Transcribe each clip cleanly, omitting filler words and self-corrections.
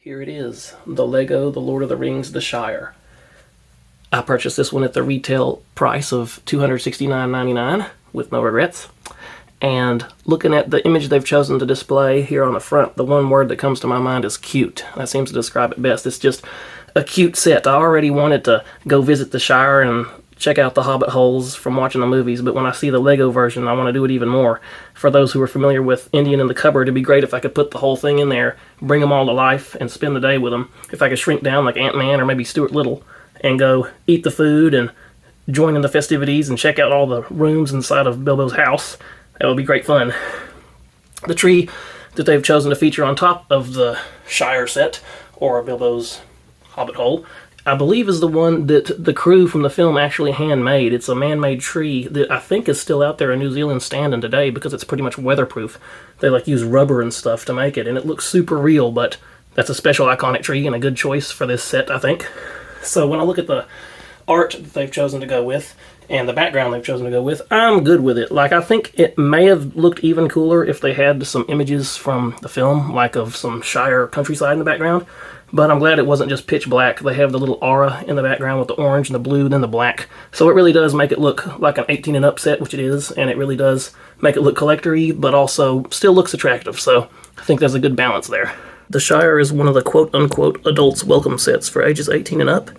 Here it is, the Lego The Lord of the Rings, The Shire. I purchased this one at the retail price of $269.99 with no regrets. And looking at the image they've chosen to display here on the front, the one word that comes to my mind is cute. That seems to describe it best. It's just a cute set. I already wanted to go visit the Shire and check out the Hobbit holes from watching the movies, but when I see the Lego version, I want to do it even more. For those who are familiar with Indian in the Cupboard, it'd be great if I could put the whole thing in there, bring them all to life, and spend the day with them. If I could shrink down like Ant-Man or maybe Stuart Little and go eat the food and join in the festivities and check out all the rooms inside of Bilbo's house, that would be great fun. The tree that they've chosen to feature on top of the Shire set, or Bilbo's Hobbit hole, I believe is the one that the crew from the film actually handmade. It's a man-made tree that I think is still out there in New Zealand standing today because it's pretty much weatherproof. They use rubber and stuff to make it, and it looks super real, but that's a special iconic tree and a good choice for this set, I think. So when I look at the art that they've chosen to go with and the background they've chosen to go with, I'm good with it. I think it may have looked even cooler if they had some images from the film, like of some Shire countryside in the background. But I'm glad it wasn't just pitch black. They have the little aura in the background with the orange and the blue and then the black. So it really does make it look like an 18 and up set, which it is, and it really does make it look collector-y, but also still looks attractive. So I think there's a good balance there. The Shire is one of the quote-unquote adults welcome sets for ages 18 and up.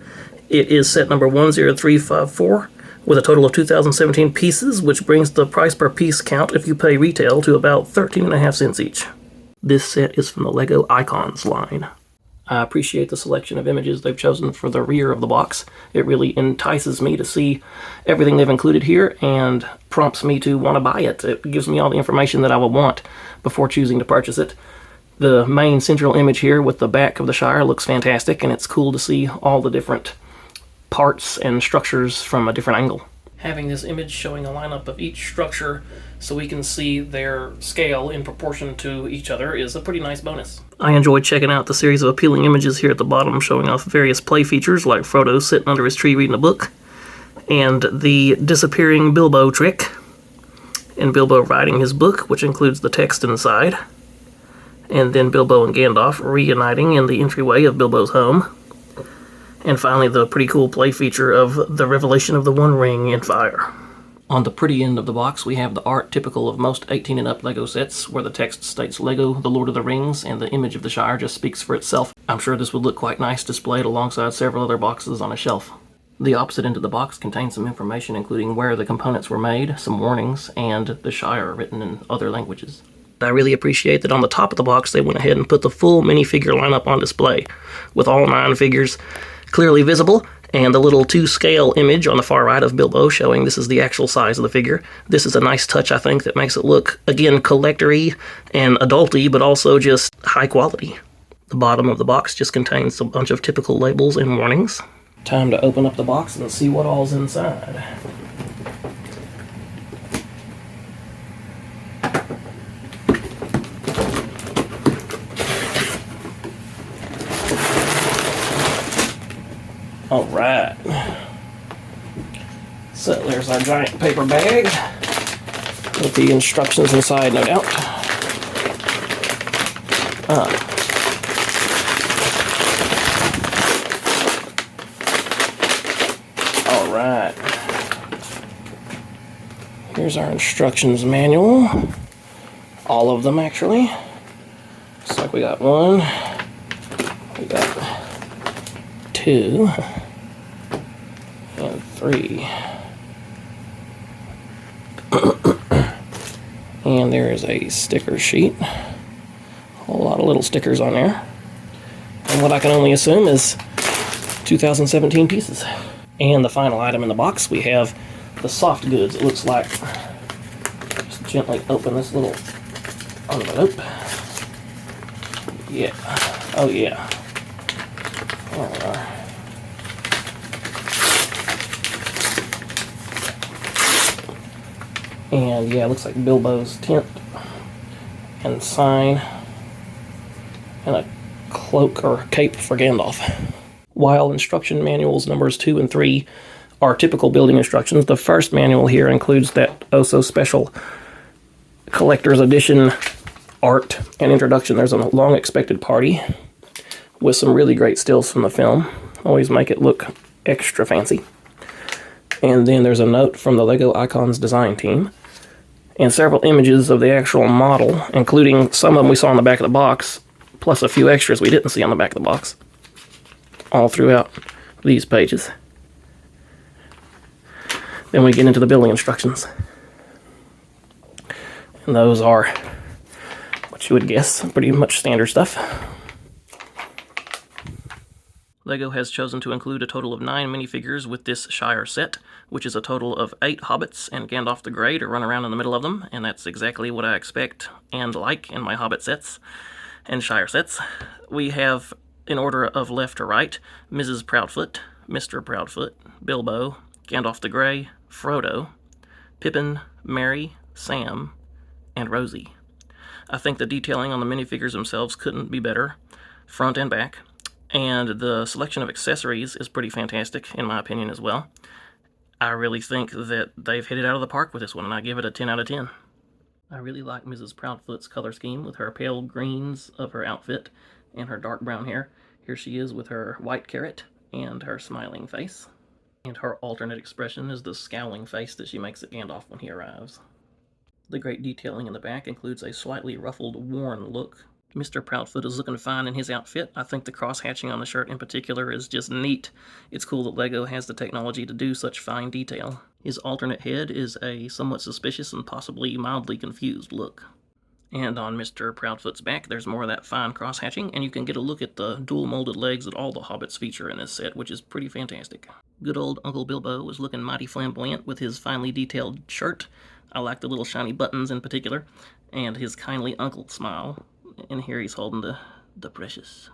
It is set number 10354 with a total of 2017 pieces, which brings the price per piece count if you pay retail to about 13.5 cents each. This set is from the Lego Icons line. I appreciate the selection of images they've chosen for the rear of the box. It really entices me to see everything they've included here and prompts me to want to buy it. It gives me all the information that I would want before choosing to purchase it. The main central image here with the back of the Shire looks fantastic, and it's cool to see all the different parts and structures from a different angle. Having this image showing a lineup of each structure so we can see their scale in proportion to each other is a pretty nice bonus. I enjoyed checking out the series of appealing images here at the bottom showing off various play features like Frodo sitting under his tree reading a book, and the disappearing Bilbo trick, and Bilbo writing his book, which includes the text inside, and then Bilbo and Gandalf reuniting in the entryway of Bilbo's home. And finally, the pretty cool play feature of the revelation of the One Ring in fire. On the pretty end of the box, we have the art typical of most 18 and up Lego sets, where the text states Lego, the Lord of the Rings, and the image of the Shire just speaks for itself. I'm sure this would look quite nice displayed alongside several other boxes on a shelf. The opposite end of the box contains some information including where the components were made, some warnings, and the Shire written in other languages. I really appreciate that on the top of the box they went ahead and put the full minifigure lineup on display, with all 9 figures clearly visible, and the little 2-scale image on the far right of Bilbo showing this is the actual size of the figure. This is a nice touch, I think, that makes it look, again, collector-y and adult-y, but also just high quality. The bottom of the box just contains a bunch of typical labels and warnings. Time to open up the box and see what all's inside. Alright, so there's our giant paper bag with the instructions inside, no doubt. Alright, here's our instructions manual, all of them actually. Looks like we got 1, we got 2, and 3. And there is a sticker sheet. A whole lot of little stickers on there. And what I can only assume is 2017 pieces. And the final item in the box, we have the soft goods. It looks like, just gently open this little envelope. Yeah, oh yeah. And yeah, it looks like Bilbo's tent and sign and a cloak or cape for Gandalf. While instruction manuals numbers 2 and 3 are typical building instructions, the first manual here includes that oh-so-special collector's edition art and introduction. There's a long expected party with some really great stills from the film. Always make it look extra fancy. And then there's a note from the LEGO Icons design team, and several images of the actual model, including some of them we saw on the back of the box, plus a few extras we didn't see on the back of the box, all throughout these pages. Then we get into the building instructions. And those are what you would guess, pretty much standard stuff. LEGO has chosen to include a total of 9 minifigures with this Shire set, which is a total of 8 hobbits and Gandalf the Grey to run around in the middle of them, and that's exactly what I expect and like in my hobbit sets and Shire sets. We have, in order of left to right, Mrs. Proudfoot, Mr. Proudfoot, Bilbo, Gandalf the Grey, Frodo, Pippin, Merry, Sam, and Rosie. I think the detailing on the minifigures themselves couldn't be better, front and back, and the selection of accessories is pretty fantastic, in my opinion, as well. I really think that they've hit it out of the park with this one, and I give it a 10 out of 10. I really like Mrs. Proudfoot's color scheme with her pale greens of her outfit and her dark brown hair. Here she is with her white carrot and her smiling face. And her alternate expression is the scowling face that she makes at Gandalf when he arrives. The great detailing in the back includes a slightly ruffled, worn look. Mr. Proudfoot is looking fine in his outfit. I think the cross-hatching on the shirt in particular is just neat. It's cool that LEGO has the technology to do such fine detail. His alternate head is a somewhat suspicious and possibly mildly confused look. And on Mr. Proudfoot's back, there's more of that fine cross-hatching, and you can get a look at the dual-molded legs that all the hobbits feature in this set, which is pretty fantastic. Good old Uncle Bilbo was looking mighty flamboyant with his finely detailed shirt. I like the little shiny buttons in particular, and his kindly uncle smile. And here he's holding the precious.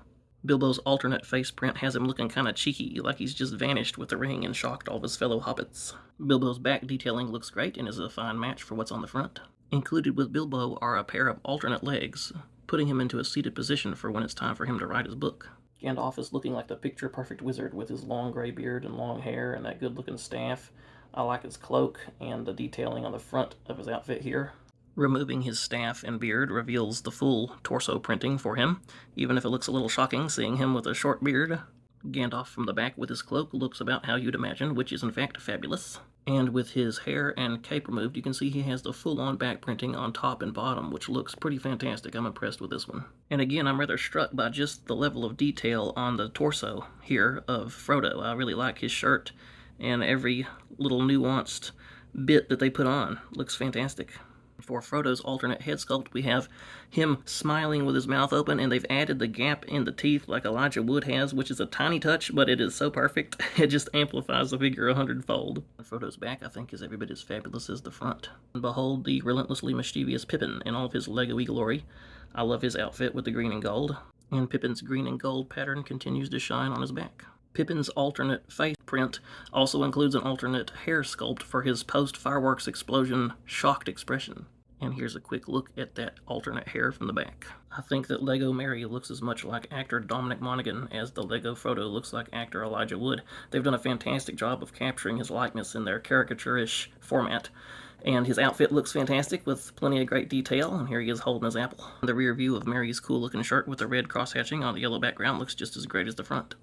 Bilbo's alternate face print has him looking kind of cheeky, like he's just vanished with the ring and shocked all of his fellow hobbits. Bilbo's back detailing looks great and is a fine match for what's on the front. Included with Bilbo are a pair of alternate legs, putting him into a seated position for when it's time for him to write his book. Gandalf is looking like the picture-perfect wizard with his long gray beard and long hair and that good-looking staff. I like his cloak and the detailing on the front of his outfit here. Removing his staff and beard reveals the full torso printing for him, even if it looks a little shocking seeing him with a short beard. Gandalf from the back with his cloak looks about how you'd imagine, which is in fact fabulous. And with his hair and cape removed, you can see he has the full-on back printing on top and bottom, which looks pretty fantastic. I'm impressed with this one. And again, I'm rather struck by just the level of detail on the torso here of Frodo. I really like his shirt, and every little nuanced bit that they put on looks fantastic. For Frodo's alternate head sculpt, we have him smiling with his mouth open, and they've added the gap in the teeth like Elijah Wood has, which is a tiny touch, but it is so perfect, it just amplifies the figure 100-fold. Frodo's back, I think, is every bit as fabulous as the front. And behold the relentlessly mischievous Pippin in all of his Lego-y glory. I love his outfit with the green and gold, and Pippin's green and gold pattern continues to shine on his back. Pippin's alternate face print also includes an alternate hair sculpt for his post-fireworks explosion shocked expression. And here's a quick look at that alternate hair from the back. I think that Lego Merry looks as much like actor Dominic Monaghan as the Lego Frodo looks like actor Elijah Wood. They've done a fantastic job of capturing his likeness in their caricature-ish format. And his outfit looks fantastic with plenty of great detail, and here he is holding his apple. The rear view of Merry's cool-looking shirt with the red cross-hatching on the yellow background looks just as great as the front.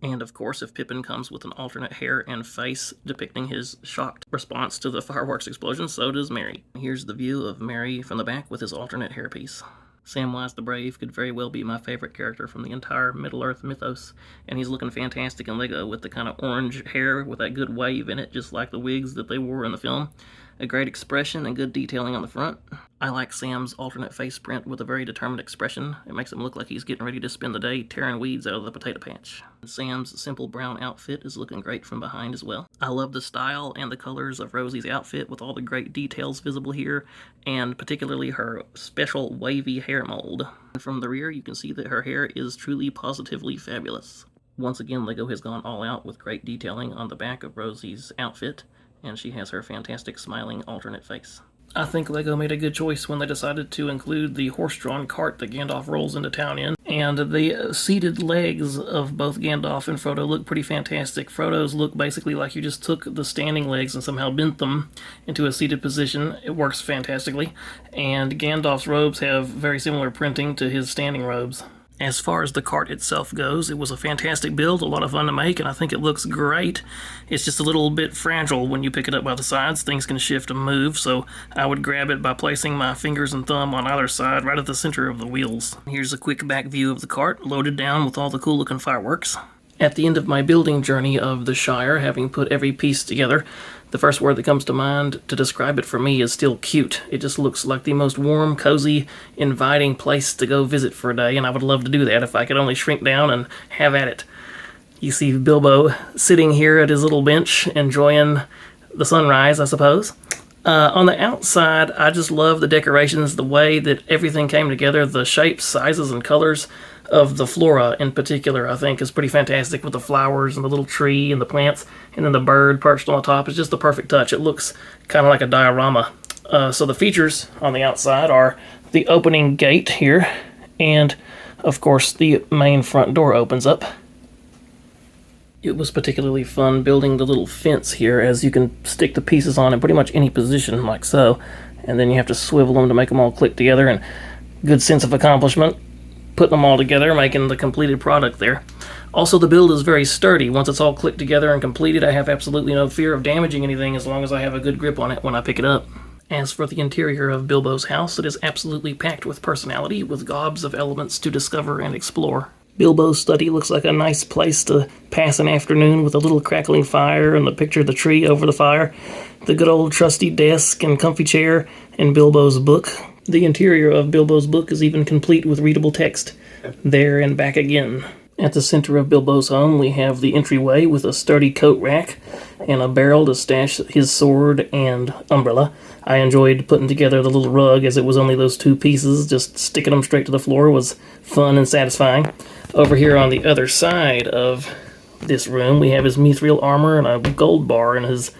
And of course, if Pippin comes with an alternate hair and face depicting his shocked response to the fireworks explosion, so does Merry. Here's the view of Merry from the back with his alternate hairpiece. Samwise the Brave could very well be my favorite character from the entire Middle-earth mythos, and he's looking fantastic in Lego with the kind of orange hair with that good wave in it, just like the wigs that they wore in the film. A great expression and good detailing on the front. I like Sam's alternate face print with a very determined expression. It makes him look like he's getting ready to spend the day tearing weeds out of the potato patch. Sam's simple brown outfit is looking great from behind as well. I love the style and the colors of Rosie's outfit with all the great details visible here, and particularly her special wavy hair mold. From the rear, you can see that her hair is truly positively fabulous. Once again, Lego has gone all out with great detailing on the back of Rosie's outfit, and she has her fantastic smiling alternate face. I think Lego made a good choice when they decided to include the horse-drawn cart that Gandalf rolls into town in. And the seated legs of both Gandalf and Frodo look pretty fantastic. Frodo's look basically like you just took the standing legs and somehow bent them into a seated position. It works fantastically. And Gandalf's robes have very similar printing to his standing robes. As far as the cart itself goes, it was a fantastic build, a lot of fun to make, and I think it looks great. It's just a little bit fragile when you pick it up by the sides. Things can shift and move, so I would grab it by placing my fingers and thumb on either side right at the center of the wheels. Here's a quick back view of the cart, loaded down with all the cool looking fireworks. At the end of my building journey of the Shire, having put every piece together, the first word that comes to mind to describe it for me is still cute. It just looks like the most warm, cozy, inviting place to go visit for a day, and I would love to do that if I could only shrink down and have at it. You see Bilbo sitting here at his little bench, enjoying the sunrise, I suppose. On the outside, I just love the decorations, the way that everything came together, the shapes, sizes, and colors of the flora in particular, I think, is pretty fantastic with the flowers and the little tree and the plants, and then the bird perched on the top is just the perfect touch. It looks kind of like a diorama. So the features on the outside are the opening gate here, and of course the main front door opens up. It was particularly fun building the little fence here, as you can stick the pieces on in pretty much any position, like so, and then you have to swivel them to make them all click together, and good sense of accomplishment putting them all together, making the completed product there. Also, the build is very sturdy. Once it's all clicked together and completed, I have absolutely no fear of damaging anything as long as I have a good grip on it when I pick it up. As for the interior of Bilbo's house, it is absolutely packed with personality, with gobs of elements to discover and explore. Bilbo's study looks like a nice place to pass an afternoon with a little crackling fire and the picture of the tree over the fire, the good old trusty desk and comfy chair, and Bilbo's book. The interior of Bilbo's book is even complete with readable text. There and back again. At the center of Bilbo's home, we have the entryway with a sturdy coat rack and a barrel to stash his sword and umbrella. I enjoyed putting together the little rug, as it was only those two pieces. Just sticking them straight to the floor was fun and satisfying. Over here on the other side of this room, we have his mithril armor and a gold bar in his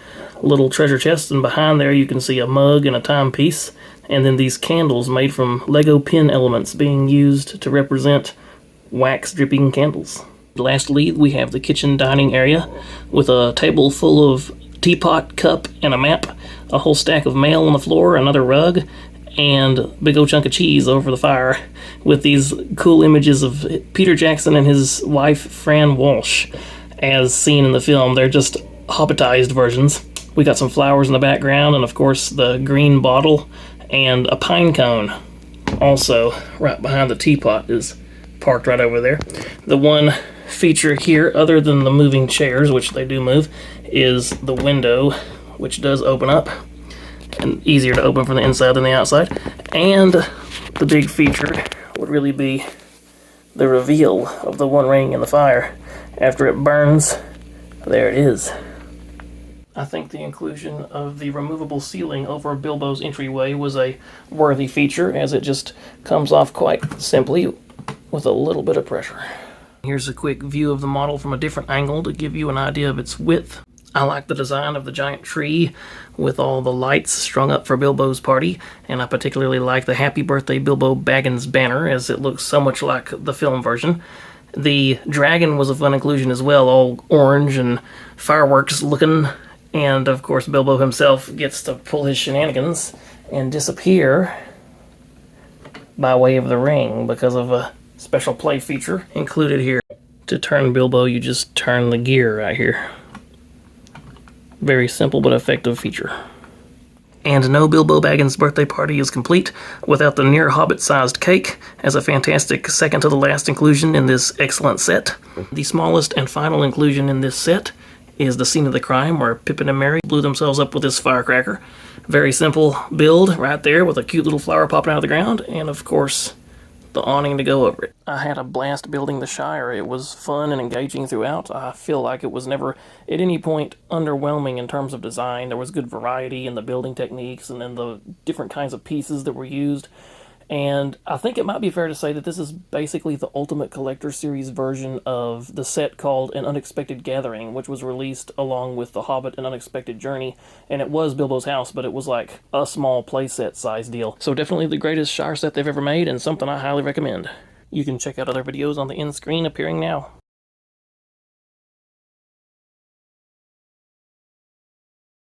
little treasure chest, and behind there you can see a mug and a timepiece, and then these candles made from Lego pin elements being used to represent wax dripping candles. Lastly, we have the kitchen dining area with a table full of teapot, cup, and a map, a whole stack of mail on the floor, another rug, and a big old chunk of cheese over the fire with these cool images of Peter Jackson and his wife Fran Walsh as seen in the film. They're just hobbitized versions. We got some flowers in the background, and of course the green bottle and a pine cone also right behind the teapot is parked right over there. The one feature here, other than the moving chairs, which they do move, is the window, which does open up, and easier to open from the inside than the outside. And the big feature would really be the reveal of the One Ring in the fire. After it burns, there it is. I think the inclusion of the removable ceiling over Bilbo's entryway was a worthy feature, as it just comes off quite simply with a little bit of pressure. Here's a quick view of the model from a different angle to give you an idea of its width. I like the design of the giant tree with all the lights strung up for Bilbo's party, and I particularly like the Happy Birthday Bilbo Baggins banner, as it looks so much like the film version. The dragon was a fun inclusion as well, all orange and fireworks looking, and of course Bilbo himself gets to pull his shenanigans and disappear by way of the ring because of a special play feature included here. To turn Bilbo, you just turn the gear right here. Very simple but effective feature. And no Bilbo Baggins birthday party is complete without the near Hobbit-sized cake as a fantastic second to the last inclusion in this excellent set. The smallest and final inclusion in this set is the scene of the crime where Pippin and Merry blew themselves up with this firecracker. Very simple build right there with a cute little flower popping out of the ground, and of course the awning to go over it. I had a blast building the Shire. It was fun and engaging throughout. I feel like it was never at any point underwhelming in terms of design. There was good variety in the building techniques and in the different kinds of pieces that were used. And I think it might be fair to say that this is basically the Ultimate Collector Series version of the set called An Unexpected Gathering, which was released along with The Hobbit: An Unexpected Journey. And it was Bilbo's house, but it was like a small playset size deal. So definitely the greatest Shire set they've ever made, and something I highly recommend. You can check out other videos on the end screen appearing now.